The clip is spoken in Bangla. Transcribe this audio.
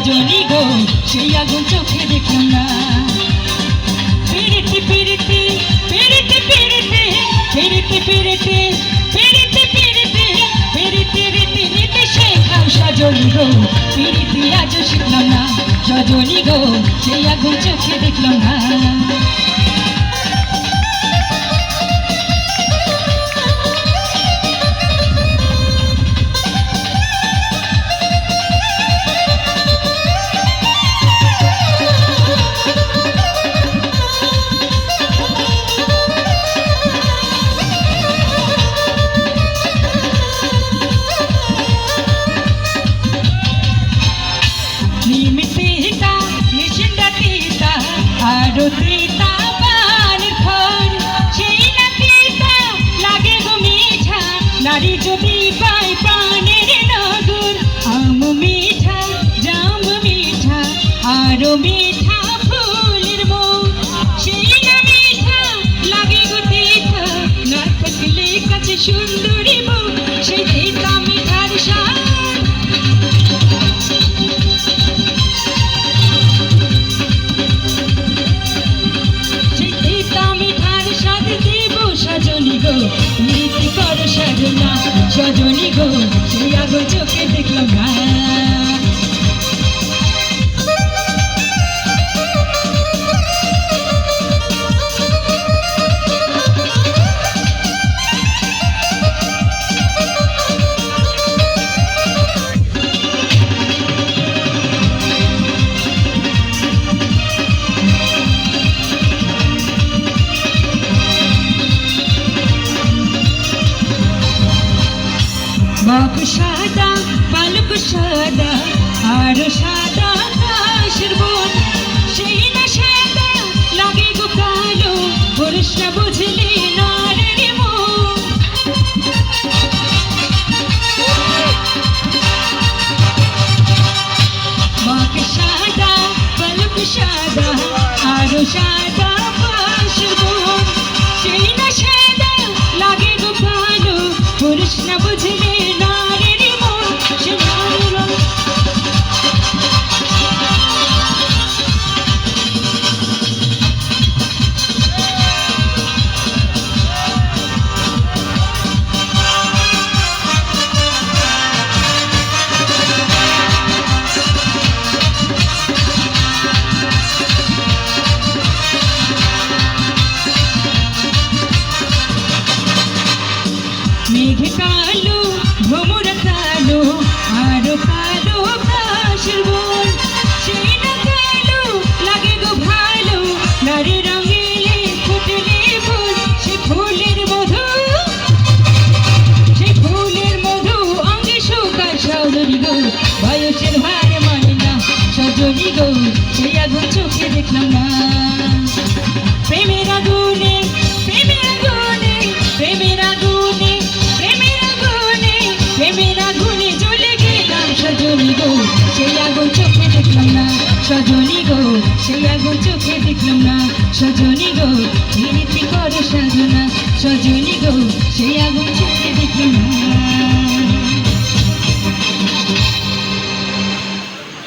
সজনী গো সেই আগুন চোখে দেখলাম না। পিরিতি পিরিতি পিরিতি পিরিতি পিরিতি পিরিতি পিরিতি পিরিতি পিরিতি রীতি নীতি শেখাও সজনী গো পিরিতি আজ শিখলাম না। সজনী গো সেই আগুন চোখে দেখলাম না। তিতা পানির খর সেই না তিতা লাগে গো মিঠা নারী যদি পায় প্রাণের নগর। আম মিঠা জাম মিঠা আরো মিঠা ফুলের মন সেই না মিঠা লাগে গো তিতা না থাকলে কাছে সুন্দরী মন সেই তিতা মিঠার স্বাদ। সজনী গো নীতি কর সাধনা সজনী গো সেই আগুন চোখে দেখলাম না। বক সাদা পালক সাদা আরো সাদা ঘাসের বন সেই না সাদা লাগে গো কালো পুরুষ না বুঝলে নারীর মন। বক সাদা পালক সাদা আরো সাদা ঘাসের বন সেই না সাদা লাগে গো কালো পুরুষ না বুঝলে মেঘ কালো ভ্রমর কালো আরো কালো ঘাসের বন সেই না কালো লাগে গো ভালো নারী রঙিলে ফুটলে ফুল সে ফুলের মধু সেই ফুলের মধু অঙ্গে শুকায় সজনী গো বয়সের ভার মানে না। সজনী গো সেই আগুন চোখে দেখলাম না। প্রেমের আগুনে প্রেমের আগুনে প্রেমের আগুনে প্রেমের আগুনে জ্বলে গেলাম সজনী গো সেই আগুন চোখে দেখলাম না। সজনী গো সেই আগুন চোখে দেখলাম না। সজনী গো নীতি কর সাধনা সজনী গো সেই আগুন চোখে দেখলাম না।